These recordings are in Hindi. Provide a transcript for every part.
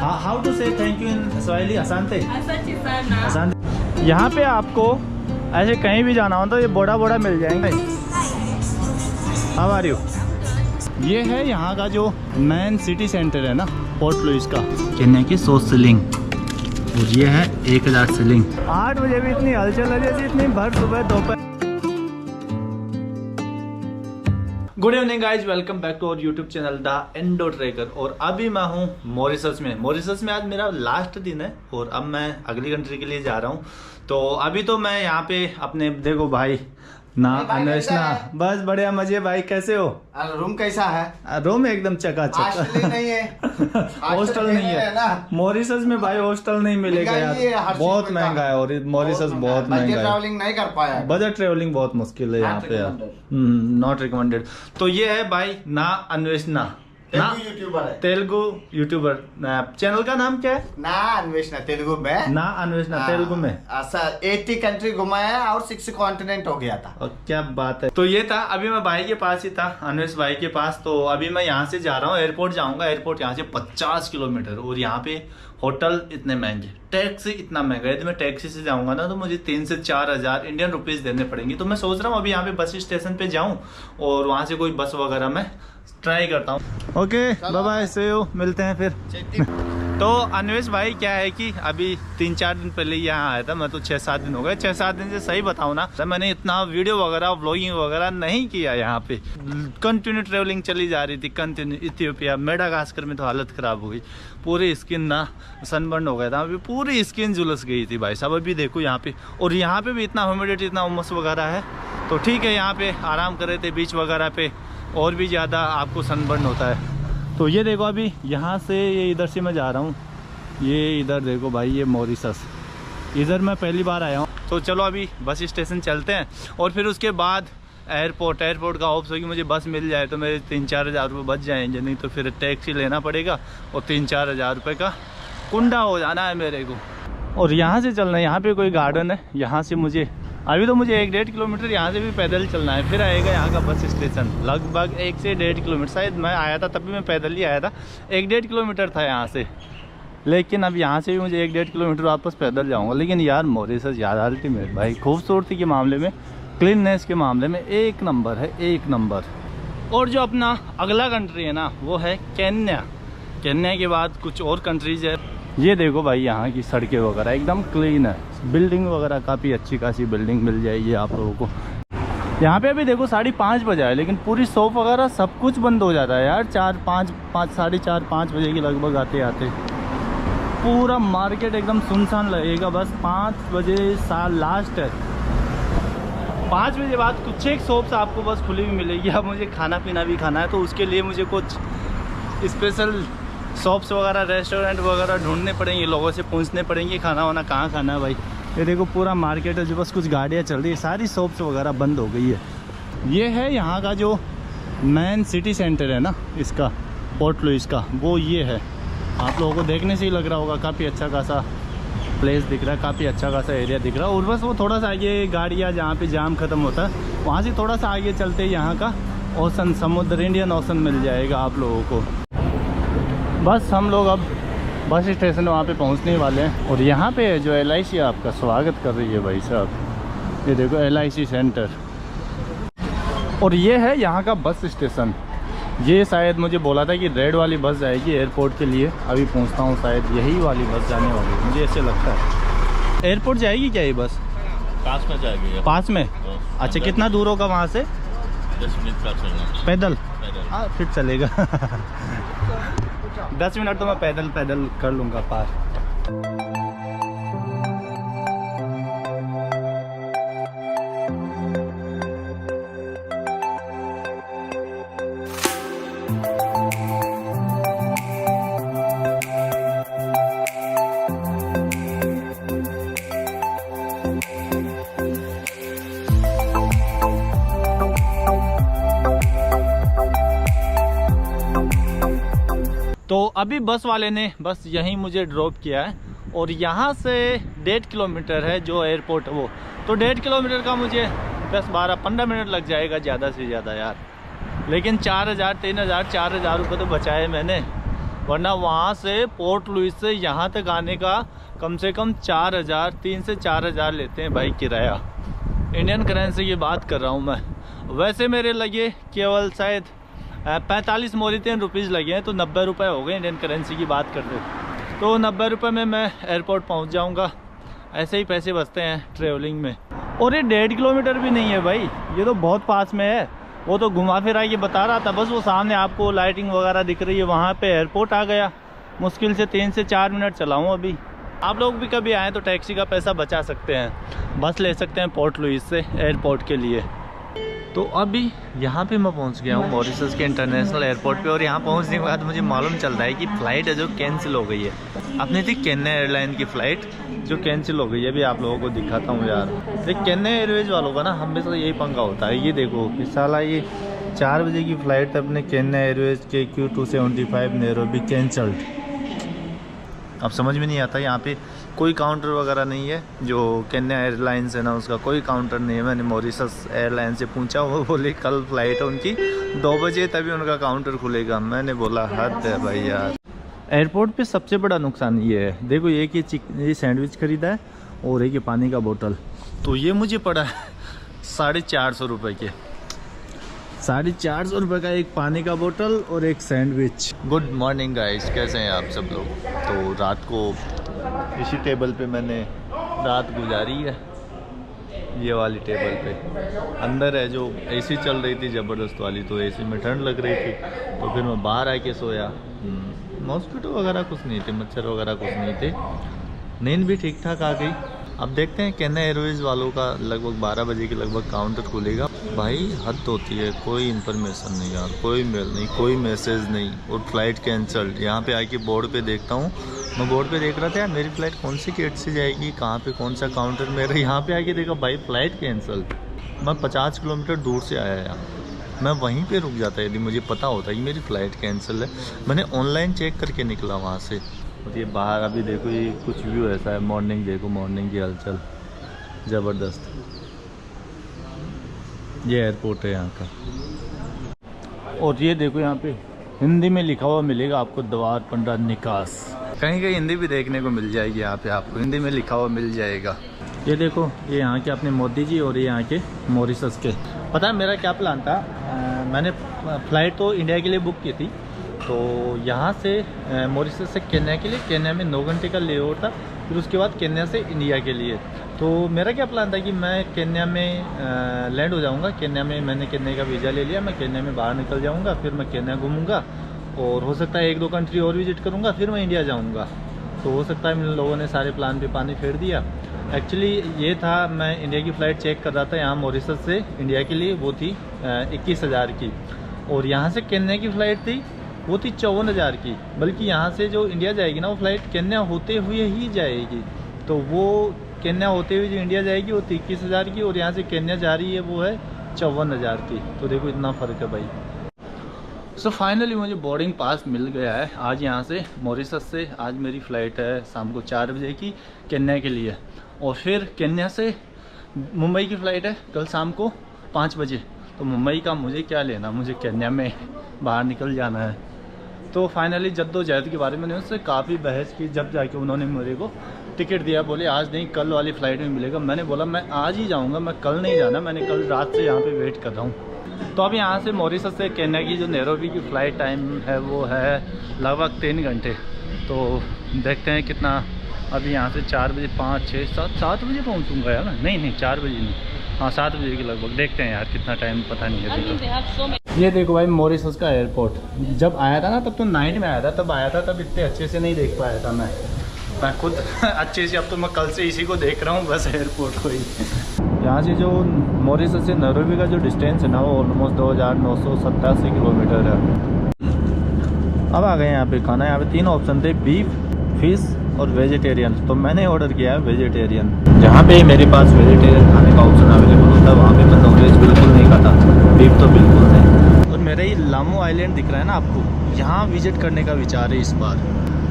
How to say thank you in Swahili? असंते। Asante sana. असंते। यहाँ पे आपको ऐसे कहीं भी जाना हो तो ये बोड़ा बोड़ा मिल जाएंगे। How are you? ये है यहाँ का जो मेन सिटी सेंटर है ना, पोर्ट लुइस का, केन्या की 100 शिलिंग, और ये है 1000 शिलिंग। 8 बजे भी इतनी हलचल है जैसे इतनी भर सुबह दोपहर। Good evening guys, welcome back to our YouTube channel the Indo Trekker. और अभी मैं हूँ मॉरिशस में। मॉरिशस में आज मेरा लास्ट दिन है और अब मैं अगली कंट्री के लिए जा रहा हूँ। तो अभी तो मैं यहाँ पे अपने, देखो भाई ना अन्वेषणा, बस बढ़िया मजे। भाई कैसे हो? रूम कैसा है? रूम एकदम चकाचक। नहीं है, हॉस्टल नहीं है मॉरिशस में भाई, हॉस्टल नहीं मिलेगा यार, बहुत महंगा है। और मॉरिशस बहुत महंगा है, ट्रैवलिंग नहीं कर पाया, बजट ट्रैवलिंग बहुत मुश्किल है यहाँ पे यार। Not recommended. तो ये है भाई ना अन्वेषणा, यूट्यूबर है, तेलुगु यूट्यूबर। चैनल का नाम क्या है? ना अन्वेषणा तेलुगु में, ना अन्वेषणा तेलुगु में। 80 कंट्री घुमाया और 6 कॉन्टिनेंट हो गया था। और क्या बात है। तो ये था, अभी मैं भाई के पास ही था, अन्वेष भाई के पास। तो अभी मैं यहाँ से जा रहा हूँ, एयरपोर्ट जाऊंगा। एयरपोर्ट यहाँ से 50 किलोमीटर, और यहाँ पे होटल इतने महंगे, टैक्सी इतना महंगा है। यदि मैं टैक्सी से जाऊंगा ना तो मुझे 3 से 4 हजार इंडियन रुपीज देने पड़ेंगे। तो मैं सोच रहा हूँ अभी यहाँ पे बस स्टेशन पे जाऊँ और वहाँ से कोई बस वगैरह मैं ट्राई करता हूँ। Okay bye bye, see you, मिलते हैं फिर। तो अन्वेष भाई क्या है कि अभी 3-4 दिन पहले यहाँ आया था। मैं तो 6-7 दिन हो गए। 6-7 दिन से सही बताऊँ ना, तो मैंने इतना वीडियो वगैरह व्लॉगिंग वगैरह नहीं किया। यहाँ पे कंटिन्यू ट्रेवलिंग चली जा रही थी, कंटिन्यू। इथियोपिया, मेडागास्कर में तो हालत खराब हो गई, पूरी स्किन ना सनबर्न हो गया था, अभी पूरी स्किन झुलस गई थी भाई साहब। अभी देखो यहाँ पे, और यहाँ पे भी इतना ह्यूमिडिटी, इतना उमस वगैरह है। तो ठीक है, यहाँ पे आराम कर रहे थे बीच वगैरह पे, और भी ज़्यादा आपको सनबर्न होता है। तो ये देखो अभी यहाँ से, ये इधर से मैं जा रहा हूँ, ये इधर देखो भाई, ये मॉरिशस, इधर मैं पहली बार आया हूँ। तो चलो अभी बस स्टेशन चलते हैं, और फिर उसके बाद एयरपोर्ट का होप्स हो कि मुझे बस मिल जाए तो मेरे 3-4 हज़ार रुपये बच जाएंगे। नहीं तो फिर टैक्सी लेना पड़ेगा और 3-4 हज़ार रुपये का कुंडा हो जाना है मेरे को। और यहाँ से चलना है, यहाँ पे कोई गार्डन है, यहाँ से मुझे अभी तो मुझे 1-1.5 किलोमीटर यहाँ से भी पैदल चलना है। फिर आएगा यहाँ का बस स्टेशन, लगभग 1 से 1.5 किलोमीटर। शायद मैं आया था तभी मैं पैदल ही आया था, 1-1.5 किलोमीटर था यहाँ से। लेकिन अब यहाँ से भी मुझे 1-1.5 किलोमीटर वापस पैदल जाऊँगा। लेकिन यार मॉरिशस यार अल्टीमेट भाई, खूबसूरती के मामले में, क्लीननेस के मामले में 1 नंबर है, 1 नंबर। और जो अपना अगला कंट्री है ना, वो है केन्या। केन्या के बाद कुछ और कंट्रीज है। ये देखो भाई, यहाँ की सड़कें वगैरह एकदम क्लीन है, बिल्डिंग वगैरह काफ़ी अच्छी खासी बिल्डिंग मिल जाएगी आप लोगों को। यहाँ पे अभी देखो 5:30 बजे है, लेकिन पूरी शॉप वगैरह सब कुछ बंद हो जाता है यार 4-5 बजे के लगभग आते आते। पूरा मार्केट एकदम सुनसान लगेगा। बस 5 बजे लास्ट है, 5 बजे बाद कुछ एक शॉप्स आपको बस खुली भी मिलेगी। अब मुझे खाना पीना भी खाना है, तो उसके लिए मुझे कुछ स्पेशल शॉप्स वगैरह, रेस्टोरेंट वगैरह ढूंढने पड़ेंगे, लोगों से पूछने पड़ेंगे खाना वाना कहाँ खाना है भाई। ये देखो पूरा मार्केट है, जो बस कुछ गाड़ियाँ चल रही है, सारी शॉप्स वगैरह बंद हो गई है। ये है यहाँ का जो मेन सिटी सेंटर है ना, इसका पोर्ट लुइस का, वो ये है। आप लोगों को देखने से ही लग रहा होगा, काफ़ी अच्छा खासा प्लेस दिख रहा है, काफ़ी अच्छा खासा एरिया दिख रहा है। और बस वो थोड़ा सा आगे गाड़ियाँ, जहाँ पे जाम ख़त्म होता है, वहाँ से थोड़ा सा आगे चलते यहाँ का ओशन, समुद्र, इंडियन ओशन मिल जाएगा आप लोगों को। बस हम लोग अब बस स्टेशन वहाँ पे पहुँचने वाले हैं। और यहाँ पे जो LIC आपका स्वागत कर रही है भाई साहब, ये देखो LIC सेंटर। और ये है यहाँ का बस स्टेशन। ये शायद मुझे बोला था कि रेड वाली बस जाएगी एयरपोर्ट के लिए, अभी पूछता हूँ, शायद यही वाली बस जाने वाली है, मुझे ऐसे लगता है। एयरपोर्ट जाएगी क्या ये बस? पास में जाएगी। पास में? अच्छा, कितना दूर होगा वहाँ से? 10 मिनट का चलना। पैदल? हाँ फिर चलेगा। 10 मिनट तो मैं पैदल कर लूँगा पार। तो अभी बस वाले ने बस यहीं मुझे ड्रॉप किया है, और यहाँ से 1.5 किलोमीटर है जो एयरपोर्ट है वो। तो 1.5 किलोमीटर का मुझे 10-12-15 मिनट लग जाएगा ज़्यादा से ज़्यादा यार। लेकिन 4,000 3,000 4,000 रुपये तो बचाए मैंने। वरना वहाँ से पोर्ट लुइस से यहाँ तक आने का कम से कम 4,000, 3 से 4,000 लेते हैं भाई किराया। इंडियन करेंसी की बात कर रहा हूँ मैं। वैसे मेरे लगे केवल शायद 45 मॉरिटियन रुपीज़ लगे हैं, तो 90 रुपये हो गए इंडियन करेंसी की बात करते। तो 90 रुपये में मैं एयरपोर्ट पहुँच जाऊँगा। ऐसे ही पैसे बचते हैं ट्रेवलिंग में। और ये 1.5 किलोमीटर भी नहीं है भाई, ये तो बहुत पास में है। वो तो घुमा फिरा के बता रहा था, बस वो सामने आपको लाइटिंग वगैरह दिख रही है, वहाँ पे एयरपोर्ट आ गया। मुश्किल से 3 से 4 मिनट चलाऊँ अभी। आप लोग भी कभी आएँ तो टैक्सी का पैसा बचा सकते हैं, बस ले सकते हैं पोर्ट लुइस से एयरपोर्ट के लिए। तो अभी यहाँ पे मैं पहुँच गया हूँ मॉरिशस के इंटरनेशनल एयरपोर्ट पे, और यहाँ पहुँचने के बाद मुझे मालूम चल रहा है कि फ़्लाइट है जो कैंसिल हो गई है। अपनी थी केन्या एयरलाइन की फ़्लाइट जो कैंसिल हो गई है। अभी आप लोगों को दिखाता हूँ यार। देख, केन्या एयरवेज वालों का ना हमेशा यही पंगा होता है। ये देखो कि साला ये 4 बजे की फ़्लाइट अपने केन्या एयरवेज के Q275 नैरोबी कैंसल्ड। अब समझ में नहीं आता, यहाँ पे कोई काउंटर वगैरह नहीं है। जो केन्या एयरलाइंस है ना, उसका कोई काउंटर नहीं है। मैंने मॉरिशस एयरलाइन से पूछा, वो बोले कल फ़्लाइट है उनकी 2 बजे तभी उनका काउंटर खुलेगा। मैंने बोला हद है भाई यार। एयरपोर्ट पे सबसे बड़ा नुकसान ये है, देखो एक ये सैंडविच खरीदा है और एक ये पानी का बोतल, तो ये मुझे पड़ा है 450 रुपये के। 450 रुपये का एक पानी का बोतल और एक सैंडविच। गुड मॉर्निंग गाइस, कैसे हैं आप सब लोग। तो रात को इसी टेबल पे मैंने रात गुजारी है, ये वाली टेबल पे। अंदर है जो एसी चल रही थी ज़बरदस्त वाली, तो एसी में ठंड लग रही थी, तो फिर मैं बाहर आके सोया। मॉस्किटो वगैरह कुछ नहीं थे, मच्छर वगैरह कुछ नहीं थे, नींद भी ठीक ठाक आ गई। अब देखते हैं केन्या एयरवेज वालों का लगभग 12 बजे के लगभग काउंटर खुलेगा। भाई हद होती है, कोई इन्फॉर्मेशन नहीं यार, कोई मेल नहीं, कोई मैसेज नहीं, और फ्लाइट कैंसल्ड। यहाँ पे आके बोर्ड पे देखता हूँ, मैं बोर्ड पे देख रहा था यार मेरी फ़्लाइट कौन सी गेट से जाएगी, कहाँ पे कौन सा काउंटर मेरा। यहाँ पे आके देखा भाई फ़्लाइट कैंसल्ड। मैं 50 किलोमीटर दूर से आया यार, मैं वहीं पे रुक जाता यदि मुझे पता होता कि मेरी फ़्लाइट कैंसिल है। मैंने ऑनलाइन चेक करके निकला वहाँ से। और ये बाहर अभी देखो, ये कुछ व्यू ऐसा है, मॉर्निंग देखो, मॉर्निंग की हलचल ज़बरदस्त। ये एयरपोर्ट है यहाँ का। और ये देखो यहाँ पे हिंदी में लिखा हुआ मिलेगा आपको, द्वार पंद्रह निकास। कहीं कहीं हिंदी भी देखने को मिल जाएगी, यहाँ पे आपको हिंदी में लिखा हुआ मिल जाएगा। ये देखो, ये यहाँ के अपने मोदी जी और ये यहाँ के मॉरिशस के। पता है मेरा क्या प्लान था, मैंने फ़्लाइट तो इंडिया के लिए बुक की थी, तो यहाँ से मॉरिशस से केन्या के लिए, केन्या में 9 घंटे का लेओवर था, फिर उसके बाद केन्या से इंडिया के लिए। तो मेरा क्या प्लान था कि मैं केन्या में लैंड हो जाऊँगा। केन्या में मैंने केन्या का वीज़ा ले लिया, मैं केन्या में बाहर निकल जाऊँगा, फिर मैं केन्या घूमूँगा और हो सकता है 1-2 कंट्री और विज़िट करूँगा, फिर मैं इंडिया जाऊँगा। तो हो सकता है इन लोगों ने सारे प्लान पे पानी फेर दिया। एक्चुअली ये था, मैं इंडिया की फ़्लाइट चेक कर रहा था यहाँ मॉरिशस से इंडिया के लिए, वो थी 21,000 की, और यहाँ से केन्या की फ़्लाइट थी वो थी 54,000 की। बल्कि यहाँ से जो इंडिया जाएगी ना, वो फ़्लाइट केन्या होते हुए ही जाएगी, तो वो केन्या होते हुए जो इंडिया जाएगी वो थी 21,000 की, और यहाँ से केन्या जा रही है वो है 54,000 की। तो देखो इतना फ़र्क है भाई। सो फाइनली मुझे बोर्डिंग पास मिल गया है। आज यहाँ से मॉरिशस से आज मेरी फ़्लाइट है शाम को 4 बजे की केन्या के लिए, और फिर केन्या से मुंबई की फ़्लाइट है कल शाम को 5 बजे। तो मुंबई का मुझे क्या लेना, मुझे केन्या में बाहर निकल जाना है। तो फाइनली जद्दोजहद के बारे में मैंने उससे काफ़ी बहस की, जब जाके उन्होंने मेरे को टिकट दिया, बोले आज नहीं कल वाली फ़्लाइट में मिलेगा। मैंने बोला मैं आज ही जाऊँगा, मैं कल नहीं जाना, मैंने कल रात से यहाँ पे वेट कर रहा हूँ। तो अभी यहाँ से मॉरिशस से केन्या की जो नैरोबी की फ़्लाइट टाइम है वो है लगभग 3 घंटे। तो देखते हैं कितना, अभी यहाँ से 4 बजे 5, 6, 7 बजे पहुँचूँगा यार। नहीं 4 बजे नहीं, हाँ 7 बजे के लगभग। देखते हैं यार कितना टाइम पता नहीं है अभी तो। ये देखो भाई मॉरिशस का एयरपोर्ट, जब आया था ना तब तो नाइट में आया था, तब आया था, तब इतने अच्छे से नहीं देख पाया था मैं खुद अच्छे से। अब तो मैं कल से इसी को देख रहा हूँ बस, एयरपोर्ट को ही। यहाँ से जो मॉरिशस से नैरोबी का जो डिस्टेंस है ना, वो ऑलमोस्ट 2,987 किलोमीटर है। अब आ गए यहाँ पे खाना। यहाँ पे 3 ऑप्शन थे, बीफ, फिश और वेजिटेरियन। तो मैंने ऑर्डर किया है वेजिटेरियन। जहाँ पे मेरे पास वेजिटेरियन खाने का ऑप्शन अवेलेबल होता है, वहाँ पे मैं नॉनवेज बिल्कुल नहीं खाता, बीफ तो बिल्कुल नहीं। और मेरा ये लामू आइलैंड दिख रहा है ना आपको, यहाँ विजिट करने का विचार है इस बार।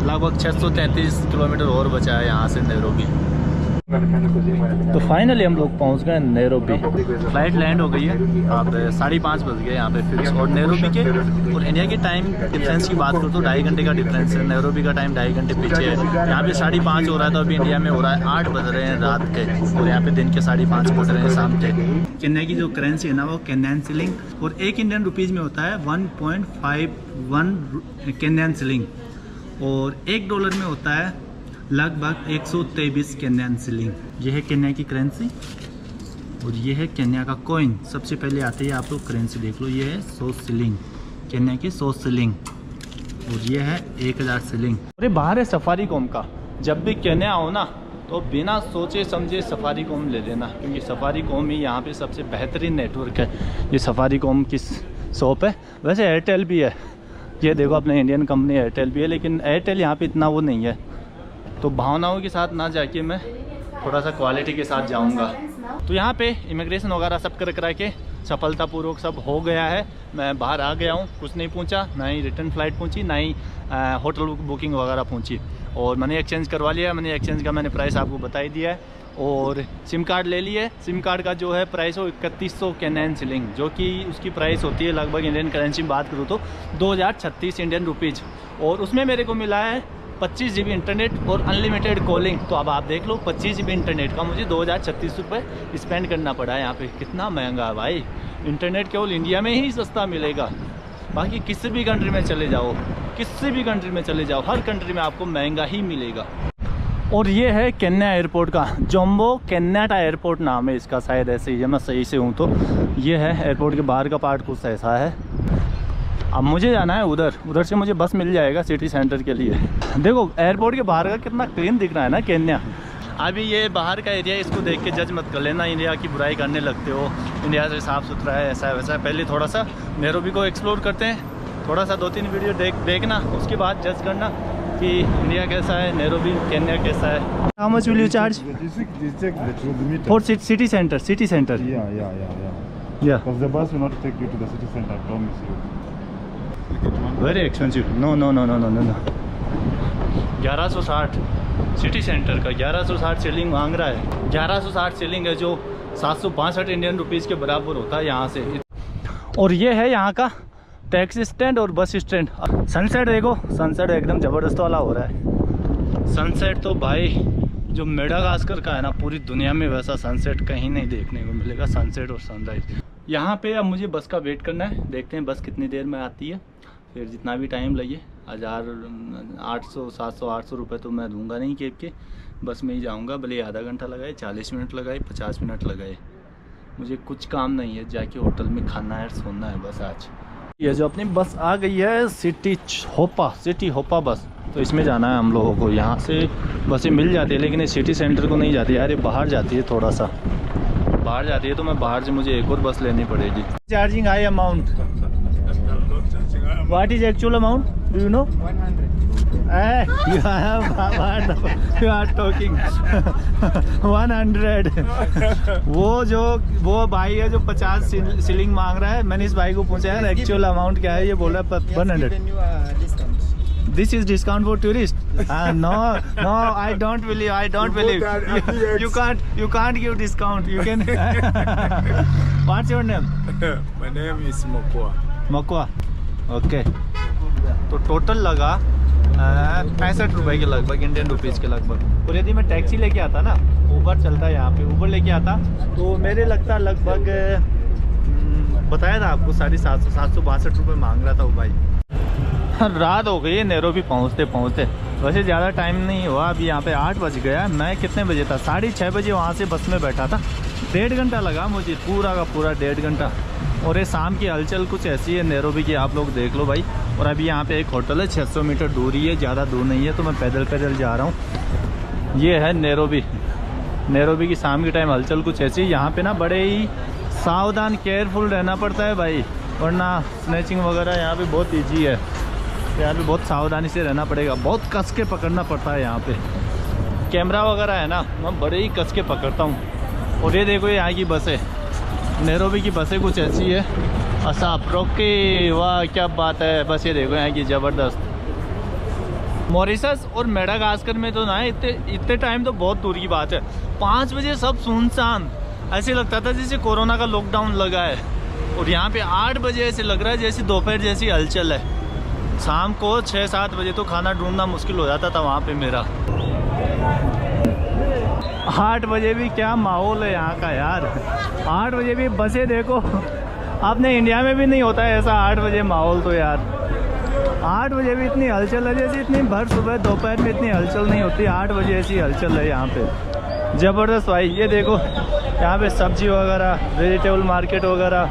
लगभग 633 किलोमीटर और बचा है यहाँ से नैरोबी। तो फाइनली हम लोग पहुंच गए नैरोबी। फ्लाइट लैंड हो गई है, अब 5:30 बज गए यहाँ पे फिक्स। और नैरोबी के और इंडिया के टाइम डिफरेंस की बात करूँ तो 2.5 घंटे का डिफरेंस है। नैरोबी का टाइम 2.5 घंटे पीछे है। यहाँ पे 5:30 हो रहा है, तो अभी इंडिया में हो रहा है 8 बज रहे हैं रात के, और यहाँ पे दिन के 5:30 बज रहे हैं शाम के। केन्या की जो करेंसी है ना वो केन्यन शिलिंग, और 1 इंडियन रुपीज़ में होता है 1.51 केन्यन शिलिंग, और $1 में होता है लगभग 123 केन्यन शिलिंग। ये है केन्या की करेंसी और ये है केन्या का कॉइन। सबसे पहले आते ही आप लोग करेंसी देख लो, ये है 100 शिलिंग, केन्या की 100 शिलिंग, और ये है 1000 शिलिंग। अरे बाहर है सफारीकॉम का। जब भी केन्या आओ ना तो बिना सोचे समझे सफारीकॉम ले लेना, क्योंकि सफारीकॉम ही यहाँ पे सबसे बेहतरीन नेटवर्क है। ये सफारीकॉम की शॉप है। वैसे एयरटेल भी है, ये देखो अपने इंडियन कंपनी एयरटेल भी है, लेकिन एयरटेल यहाँ पे इतना वो नहीं है। तो भावनाओं के साथ ना जाके मैं थोड़ा सा क्वालिटी के साथ जाऊंगा। तो यहाँ पे इमिग्रेशन वगैरह सब करा के सफलतापूर्वक सब हो गया है। मैं बाहर आ गया हूँ, कुछ नहीं पूछा, ना ही रिटर्न फ़्लाइट पहुँची, ना ही होटल बुकिंग वगैरह पहुँची। और मैंने एक्सचेंज करवा लिया। मैंने एक्सचेंज का मैंने प्राइस आपको बता ही दिया है। और सिम कार्ड ले लिए। सिम कार्ड का जो है प्राइस हो 3100 केन्यन शिलिंग, जो कि उसकी प्राइस होती है लगभग इंडियन करेंसी में बात करूँ तो 2036 इंडियन रुपीज़। और उसमें मेरे को मिला है 25 GB इंटरनेट और अनलिमिटेड कॉलिंग। तो अब आप देख लो 25 GB इंटरनेट का मुझे 2036 रुपये स्पेंड करना पड़ा है यहाँ पे। कितना महंगा है भाई। इंटरनेट केवल इंडिया में ही सस्ता मिलेगा, बाकी किसी भी कंट्री में चले जाओ, किसी भी कंट्री में चले जाओ, हर कंट्री में आपको महंगा ही मिलेगा। और ये है केन्या एयरपोर्ट का, जम्बो केन्याटा एयरपोर्ट नाम है इसका, शायद ऐसे ही है, मैं सही से हूँ तो। ये है एयरपोर्ट के बाहर का पार्ट, कुछ ऐसा है। अब मुझे जाना है उधर से मुझे बस मिल जाएगा सिटी सेंटर के लिए। देखो एयरपोर्ट के बाहर का कितना क्लीन दिख रहा है ना केन्या। अभी ये बाहर का एरिया, इसको देख के जज मत कर लेना, इंडिया की बुराई करने लगते हो। इंडिया से साफ़ सुथरा है, ऐसा है वैसा है। पहले थोड़ा सा नैरोबी को एक्सप्लोर करते हैं, थोड़ा सा 2-3 वीडियो देखना, उसके बाद जज करना कि इंडिया कैसा है, नैरोबी केन्या कैसा है। How much will you charge for city centre? Yeah. Because the bus will not take you to the city center, I promise you. Very expensive. No 1160 city center का 1160 शिलिंग मांग रहा है। 1160 शिलिंग है, जो 762 इंडियन रुपीज़ के बराबर होता है यहाँ से। और ये है यहाँ का टैक्सी स्टैंड और बस स्टैंड। सनसेट देखो, सनसेट एकदम ज़बरदस्त वाला हो रहा है। सनसेट तो भाई जो मेडागास्कर का है ना, पूरी दुनिया में वैसा सनसेट कहीं नहीं देखने को मिलेगा, सनसेट और सनराइज। यहाँ पे अब मुझे बस का वेट करना है, देखते हैं बस कितनी देर में आती है। फिर जितना भी टाइम लगे, 800, 700, 800 रुपये तो मैं दूंगा नहीं केब के, बस में ही जाऊँगा। भले आधा घंटा लगाए, 40 मिनट लगाए, 50 मिनट लगाए, मुझे कुछ काम नहीं है। जाके होटल में खाना है, सोना है बस आज। ये जो अपनी बस आ गई है सिटी होपा बस, तो इसमें जाना है हम लोगों को। यहाँ से बसें मिल जाती है, लेकिन ये सिटी सेंटर को नहीं जाती यार, ये बाहर जाती है, थोड़ा सा बाहर जाती है। तो मैं बाहर से मुझे एक और बस लेनी पड़ेगी। Charging high amount, what is actual amount, do you know? 100 वो भाई है जो 50 शिलिंग मांग रहा है। मैंने इस भाई को पूछा है एक्चुअल अमाउंट क्या है, ये बोल रहा है 100। This is discount for tourist? No, I don't believe. You can't give discount. You can. What's your name? My name is Mokwa. Okay. तो टोटल लगा 65 रुपए के लगभग, इंडियन रुपीज़ के लगभग। और यदि मैं टैक्सी लेके आता ना, ऊबर चलता है यहाँ पे, ऊबर लेके आता तो मेरे लगता लगभग बताया था आपको 762 रुपये मांग रहा था वो भाई। रात हो गई है नैरोबी पहुँचते। वैसे ज़्यादा टाइम नहीं हुआ, अभी यहाँ पे 8 बज गया। मैं कितने बजे था, 6:30 बजे वहाँ से बस में बैठा था। 1.5 घंटा लगा मुझे, पूरा का पूरा 1.5 घंटा। और ये शाम की हलचल कुछ ऐसी है नैरोबी की, आप लोग देख लो भाई। और अभी यहाँ पे एक होटल है, 600 मीटर दूरी है, ज़्यादा दूर नहीं है, तो मैं पैदल जा रहा हूँ। ये है नैरोबी की शाम के टाइम हलचल कुछ ऐसी है। यहाँ पे ना बड़े ही सावधान केयरफुल रहना पड़ता है भाई, वरना स्नैचिंग वगैरह यहाँ पे बहुत ईजी है। यहाँ पे बहुत सावधानी से रहना पड़ेगा, बहुत कस के पकड़ना पड़ता है। यहाँ पे कैमरा वगैरह है ना, मैं बड़े ही कस के पकड़ता हूँ। और ये देखो यहाँ की बसें, नैरोबी की बसें कुछ ऐसी है। असाप रोके, वाह क्या बात है। बस ये देखो यहाँ की ज़बरदस्त। मॉरिशस और मेडागास्कर में तो ना इतने टाइम तो बहुत दूर की बात है। 5 बजे सब सुनसान, ऐसे लगता था जैसे कोरोना का लॉकडाउन लगा है। और यहाँ पे 8 बजे ऐसे लग रहा है जैसे दोपहर जैसी हलचल है। शाम को 6-7 बजे तो खाना ढूंढना मुश्किल हो जाता था वहाँ पे मेरा। 8 बजे भी क्या माहौल है यहाँ का यार। 8 बजे भी बसें देखो, अपने इंडिया में भी नहीं होता है ऐसा 8 बजे माहौल तो यार। 8 बजे भी इतनी हलचल है जैसे इतनी भर सुबह दोपहर में इतनी हलचल नहीं होती। 8 बजे ऐसी हलचल है यहाँ पे, ज़बरदस्त भाई। ये देखो यहाँ पे सब्जी वगैरह, वेजिटेबल मार्केट वगैरह,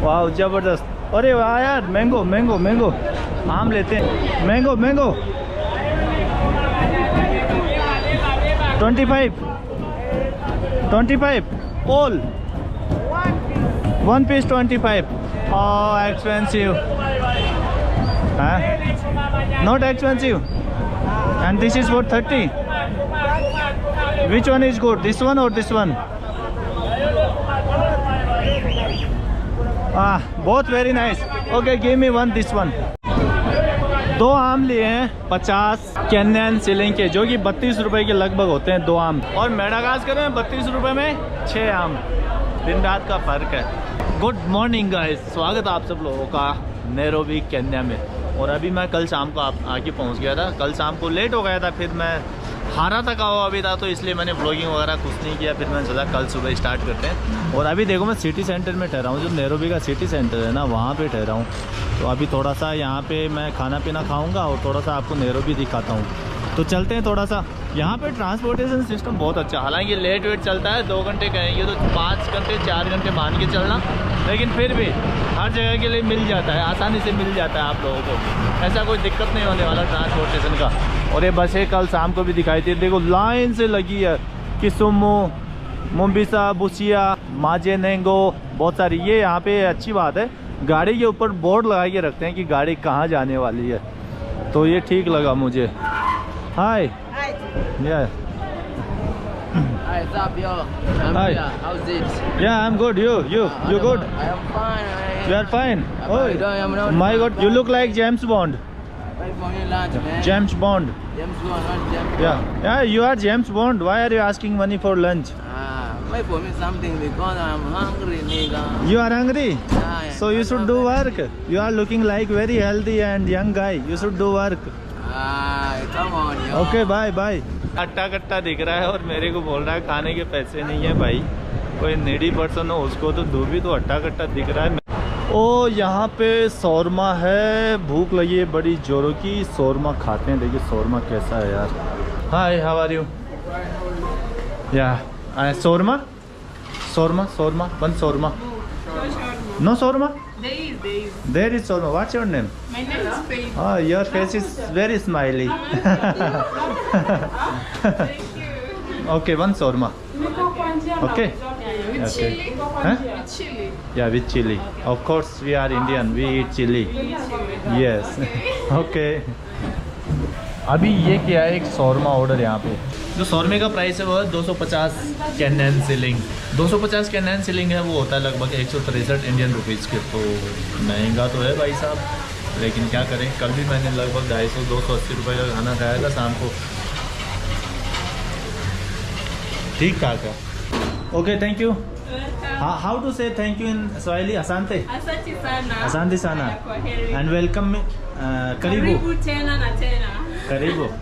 वाह ज़बरदस्त। अरे वाह यार, मैंगो मैंगो मैंगो, आम लेते हैं। Mango mango 25 all 1 piece 25. Oh, expensive. Not expensive. And this is for 30. Which one is good, this one or this one? Both very nice. Okay, give me one this one. 2 आम लिए हैं 50 केन्यन शिलिंग के, जो कि 32 रुपए के लगभग होते हैं 2 आम। और मेडागास्कर में 32 रुपए में 6 आम। दिन रात का फर्क है। गुड मॉर्निंग गाइस, स्वागत है आप सब लोगों का नैरोबी केन्या में। और अभी मैं कल शाम को आके पहुंच गया था। कल शाम को लेट हो गया था, फिर मैं हारा थका हुआ अभी था, तो इसलिए मैंने व्लॉगिंग वगैरह कुछ नहीं किया। फिर मैंने सोचा कल सुबह स्टार्ट करते हैं। और अभी देखो मैं सिटी सेंटर में ठहरा हूँ, जो नैरोबी का सिटी सेंटर है ना, वहाँ पे ठहरा हूँ। तो अभी थोड़ा सा यहाँ पे मैं खाना पीना खाऊँगा और थोड़ा सा आपको नैरोबी दिखाता हूँ। तो चलते हैं थोड़ा सा। यहाँ पे ट्रांसपोर्टेशन सिस्टम बहुत अच्छा, हालांकि लेट वेट चलता है, 2 घंटे कहेंगे तो 5 घंटे 4 घंटे मान के चलना, लेकिन फिर भी हर जगह के लिए मिल जाता है, आसानी से मिल जाता है आप लोगों को। ऐसा कोई दिक्कत नहीं होने वाला ट्रांसपोर्टेशन का। और ये बसें कल शाम को भी दिखाई थी, देखो लाइन से लगी है। किसुमो, मुम्बिसा, बुसिया, माजेनेंगो, बहुत सारी। ये यहाँ पे अच्छी बात है, गाड़ी के ऊपर बोर्ड लगा के रखते हैं कि गाड़ी कहाँ जाने वाली है, तो ये ठीक लगा मुझे। हाय yeah. Hi, what's up, yo? Hi. Here. How's it? Yeah, I'm good. You good? I am fine. You are fine. Oh, My God, you look like James Bond. Wait for your lunch, man. James Bond. James Bond, not James Bond. Yeah, you are James Bond. Why are you asking money for lunch? Wait for me something because I'm hungry, nigga. You are hungry? Yeah. So you should do work. You are looking like very healthy and young guy. You should do work. Come on, yo. Okay bye bye. अट्टा कट्टा दिख रहा है और मेरे को बोल रहा है खाने के पैसे नहीं है। भाई कोई नीडी पर्सन हो उसको तो दो भी, तो अट्टा कट्टा दिख रहा है। ओ यहाँ पे शौरमा है, भूख लगी है बड़ी जोरों की। शौरमा खाते हैं, देखिए शौरमा कैसा है यार। हाय, हाउ आर यू? या shawarma shawarma shawarma one shawarma. No shawarma? There is shawarma. What's your name? My name is Faith. Oh, your face is very smiley. Thank you. Okay, one shawarma. Okay. With Okay. chili? Huh? With chili. Yeah, with chili. Of course, we are Indian. We eat chili. Yes. Okay. अभी ये किया है एक शौरमा ऑर्डर यहाँ पे। जो शौरमे का प्राइस है वो है 250 केन्यन शिलिंग। 250 केन्यन शिलिंग है, वो होता है लगभग 163 इंडियन रुपीज़ के। तो महंगा तो है भाई साहब, लेकिन क्या करें। कल भी मैंने लगभग 250-280 रुपये का खाना खाया था शाम को। ठीक ठाक है। Okay, thank you. How to say thank you in Swahili? asante Asante sana. asante sana Kwa heri. and welcome me karibu Karibu tena na tena.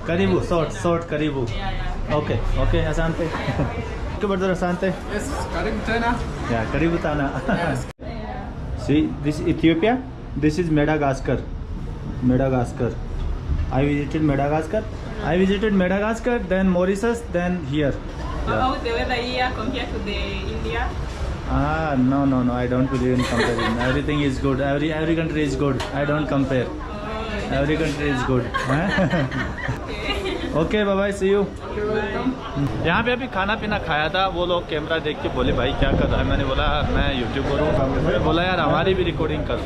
karibu short karibu. Yeah, yeah. Okay, asante. Okay, brother, asante. Yes, karibu tena. Yeah, karibu tana. See, this is Ethiopia. This is Madagascar. I visited Madagascar, then Mauritius, then here. How about the weather here compared to the India? No, I don't believe in comparison. Everything is good. Every country is good. I don't compare. Every country is good. Okay bye bye, see you. यहाँ पे अभी खाना पीना खाया था। वो लोग कैमरा देख के बोले भाई क्या कर रहा है? मैंने बोला मैं यूट्यूबर हूँ। बोला यार हमारी भी रिकॉर्डिंग कर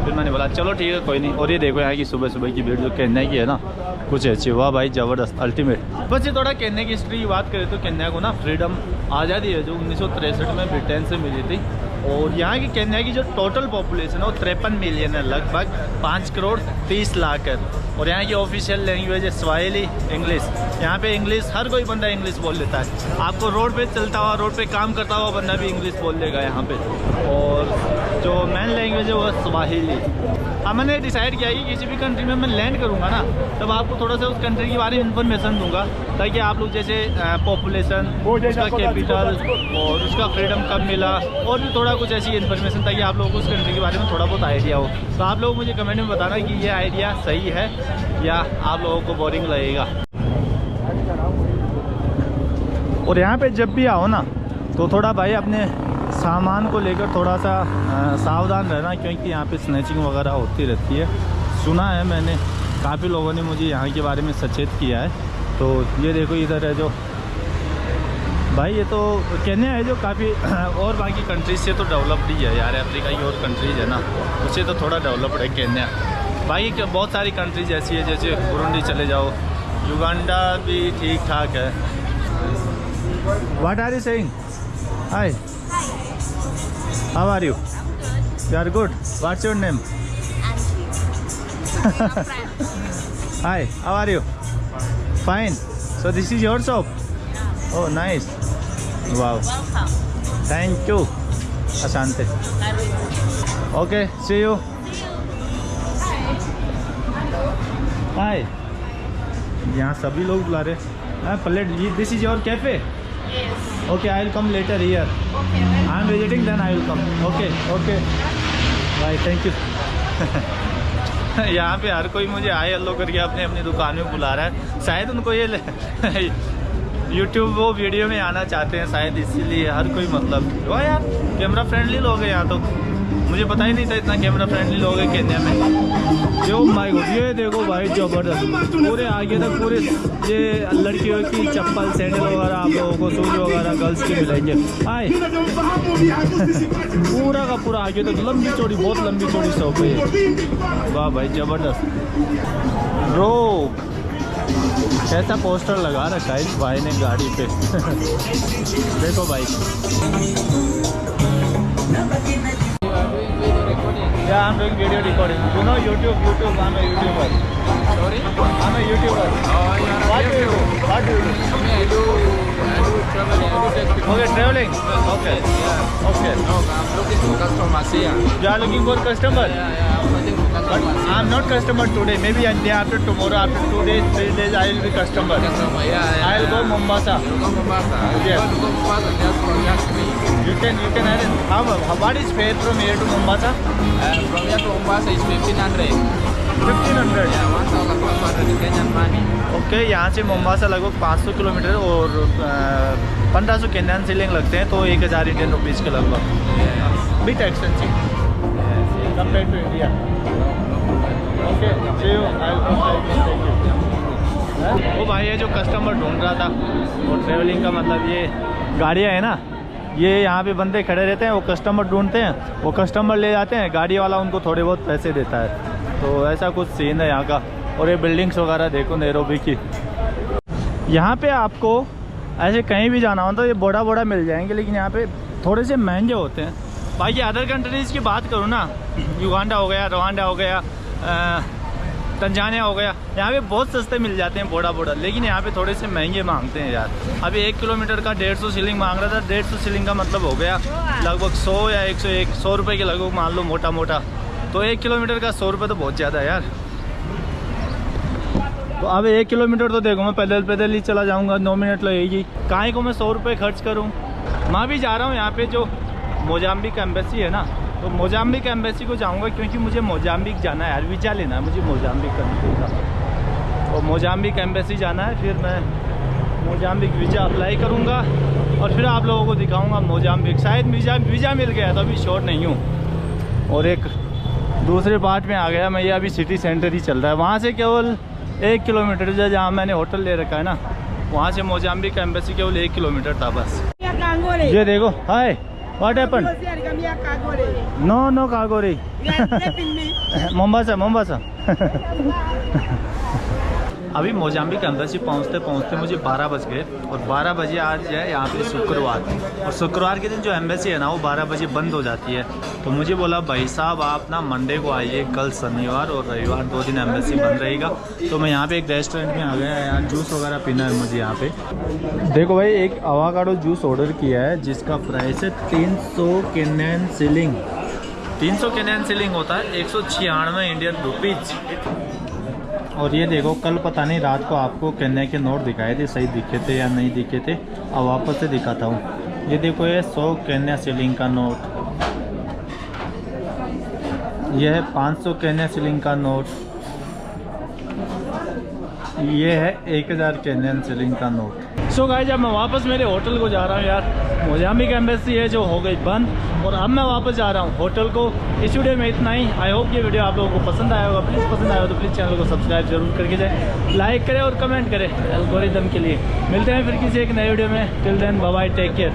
फिर मैंने बोला चलो ठीक है कोई नहीं। और ये देखो यहाँ की सुबह सुबह की भीड़ जो केन्या की है ना, कुछ अच्छी। वाह भाई ज़बरदस्त, अल्टीमेट। बस ये थोड़ा केन्या की हिस्ट्री की बात करें तो केन्या को ना फ्रीडम, आज़ादी है जो 1963 में ब्रिटेन से मिली थी। और यहाँ की केन्या की जो टोटल पॉपुलेशन है वो 53 मिलियन है, लगभग 5 करोड़ 30 लाख है। और यहाँ की ऑफिशियल लैंग्वेज है स्वाहिली, इंग्लिश। यहाँ पे इंग्लिश हर कोई बंदा इंग्लिश बोल लेता है। आपको रोड पे चलता हुआ, रोड पे काम करता हुआ बंदा भी इंग्लिश बोल लेगा यहाँ पे। और जो मेन लैंग्वेज है वो है स्वाहिली। अब मैंने डिसाइड किया कि किसी भी कंट्री में मैं लैंड करूँगा ना, तब आपको थोड़ा सा उस कंट्री के बारे में इन्फॉर्मेशन दूंगा, ताकि आप लोग जैसे पॉपुलेशन, उसका कैपिटल और उसका फ्रीडम कब मिला, और भी थोड़ा कुछ ऐसी इन्फॉर्मेशन, ताकि आप लोगों को उस कंट्री के बारे में थोड़ा बहुत आइडिया हो। तो आप लोग मुझे कमेंट में बताना कि ये आइडिया सही है या आप लोगों को बोरिंग लगेगा। और यहाँ पे जब भी आओ ना, तो थोड़ा भाई अपने सामान को लेकर थोड़ा सा सावधान रहना, क्योंकि यहाँ पे स्नैचिंग वगैरह होती रहती है। सुना है मैंने, काफ़ी लोगों ने मुझे यहाँ के बारे में सचेत किया है। तो ये देखो इधर है जो भाई, ये तो केन्या है जो काफ़ी और बाकी कंट्रीज से तो डेवलप्ड ही है यार। अफ्रीका की और कंट्रीज है ना, उससे तो थोड़ा डेवलप्ड है केन्या। बाकी बहुत सारी कंट्रीज ऐसी है, जैसे बुरुंडी चले जाओ, युगांडा भी ठीक ठाक है। What are you saying? Hi, how are you? You are good. What's your name? Hi, how are you? Fine. So this is your shop? Oh, nice. Wow. Welcome. Thank you. Asante. Okay, see you. Hi. यहाँ सभी लोग बुला रहे हैं। Plate, this is your cafe? Yes. Okay, I will come later here. Okay, welcome. I am visiting, then I will come. Okay, okay. Bye, thank you. यहाँ पे हर कोई मुझे हाय हेलो करके अपने अपनी दुकान में बुला रहा है। शायद उनको ये यूट्यूब वो वीडियो में आना चाहते हैं शायद, इसीलिए हर कोई मतलब वाह यार कैमरा फ्रेंडली लोग हैं यहाँ। तो मुझे पता ही नहीं था इतना कैमरा फ्रेंडली लोग हैं केन्या में। यो माय गॉड, ये देखो भाई जबरदस्त, पूरे आगे तक पूरे ये लड़कियों की चप्पल सैंडल वगैरह आप लोगों को, शूज वगैरह गर्ल्स के मिलेंगे। हाय पूरा का पूरा आगे तक लंबी चौड़ी, बहुत लंबी चौड़ी शॉप है। वाह भाई जबरदस्त। रो कैसा पोस्टर लगा रखा है इस भाई ने गाड़ी पे। देखो भाई, yeah, I'm doing video recording. You know YouTube, I'm a YouTuber. Sorry? I'm a YouTuber. Oh, you are What do you do? What do you do? I do traveling. I do take people. Okay, traveling. Okay. Yeah. Okay. No, I'm looking for customers here. You are looking for customer? Yeah, I'm looking for But customers. I'm not customer today. Maybe day after tomorrow, after 2 days, 3 days, I will be customer. Customer, yeah. I'll go Mombasa. You go Mombasa. Yes. You go Mombasa, just me. You can arrange. What is fare from here to Mombasa? From here to Mombasa is 1500. 1500. Yeah, 1500 in Kenyan money. Okay, यहाँ से मोम्बासा लगभग 500 किलोमीटर और 1500 केन्यन शिलिंग लगते हैं, तो 1000 इंडियन रुपीज़ के लगभग। Bit expensive compare to India. Okay, see you. वो भाई है जो कस्टमर ढूंढ रहा था। और ट्रेवलिंग का मतलब ये गाड़ियाँ है ना, ये यहाँ पे बंदे खड़े रहते हैं, वो कस्टमर ढूंढते हैं, वो कस्टमर ले जाते हैं, गाड़ी वाला उनको थोड़े बहुत पैसे देता है। तो ऐसा कुछ सीन है यहाँ का। और ये बिल्डिंग्स वगैरह देखो नैरोबी की। यहाँ पे आपको ऐसे कहीं भी जाना हो तो ये बड़ा बड़ा मिल जाएंगे, लेकिन यहाँ पे थोड़े से महंगे होते हैं। बाकी अदर कंट्रीज़ की बात करूँ ना, युगांडा हो गया, रवांडा हो गया, तंजानिया हो गया, यहाँ पे बहुत सस्ते मिल जाते हैं बड़ा बड़ा, लेकिन यहाँ पे थोड़े से महंगे मांगते हैं यार। अभी 1 किलोमीटर का 150 शिलिंग मांग रहा था। 150 शिलिंग का मतलब हो गया लगभग 100 या 100 रुपये के लगभग मान लो मोटा मोटा। तो 1 किलोमीटर का 100 रुपये तो बहुत ज़्यादा है यार। तो अब 1 किलोमीटर तो देखो मैं पैदल ही चला जाऊँगा, 9 मिनट लगेगी। काहे को मैं 100 रुपये खर्च करूँ। मैं भी जा रहा हूँ यहाँ पे जो मोजाम्बिक एम्बेसी है ना, तो मोजाम्बिक एम्बेसी को जाऊँगा, क्योंकि मुझे मोजाम्बिक जाना है यार, वीज़ा लेना है मुझे मोजाम्बिक कंट्री का। तो मोजाम्बिक एम्बेसी जाना है, फिर मैं मोजाम्बिक वीज़ा अप्लाई करूँगा और फिर आप लोगों को दिखाऊँगा मोजाम्बिक। शायद वीज़ा मिल गया तो अभी श्योर नहीं हूँ। और एक दूसरे पार्ट में आ गया मैं, ये अभी सिटी सेंटर ही चल रहा है। वहाँ से केवल 1 किलोमीटर से जहाँ मैंने होटल ले रखा है ना, वहाँ से मोजाम्बिक एम्बेसी केवल 1 किलोमीटर था बस। ये देखो, हाय, व्हाट हैपेंड? नो कागोरी। मोम्बासा। अभी मोजाम्बिक एम्बेसी पहुंचते पहुंचते मुझे 12 बज गए और 12 बजे आज है यहाँ पे शुक्रवार, और शुक्रवार के दिन जो एम्बेसी है ना वो 12 बजे बंद हो जाती है। तो मुझे बोला भाई साहब आप ना मंडे को आइए, कल शनिवार और रविवार 2 दिन एम्बेसी बंद रहेगा। तो मैं यहाँ पे एक रेस्टोरेंट में आ गया यार, जूस वगैरह पीना है मुझे यहाँ पे। देखो भाई एक अवाकाडो जूस ऑर्डर किया है जिसका प्राइस है 300 केन्यन शिलिंग। 300 केन्यन शिलिंग होता है 196 इंडियन रुपीज़। और ये देखो कल पता नहीं रात को आपको केन्या के नोट दिखाए थे, सही दिखे थे या नहीं दिखे थे, अब वापस से दिखाता हूँ। ये देखो ये 100 केन्या शिलिंग का नोट, यह है 500 केन्या शिलिंग का नोट, ये है 1000 केन्यन शिलिंग का नोट। सो गाइस जब मैं वापस मेरे होटल को जा रहा हूँ यार, मोजाम्बिक एम्बेसी है जो हो गई बंद और अब मैं वापस जा रहा हूँ होटल को। इस वीडियो में इतना ही। आई होप ये वीडियो आप लोगों को पसंद आया होगा। प्लीज़ पसंद आया हो तो प्लीज़ चैनल को सब्सक्राइब जरूर करके जाए, लाइक करें और कमेंट करें एल्गोरिदम के लिए। मिलते हैं फिर किसी एक नए वीडियो में। Till then bye bye, take care.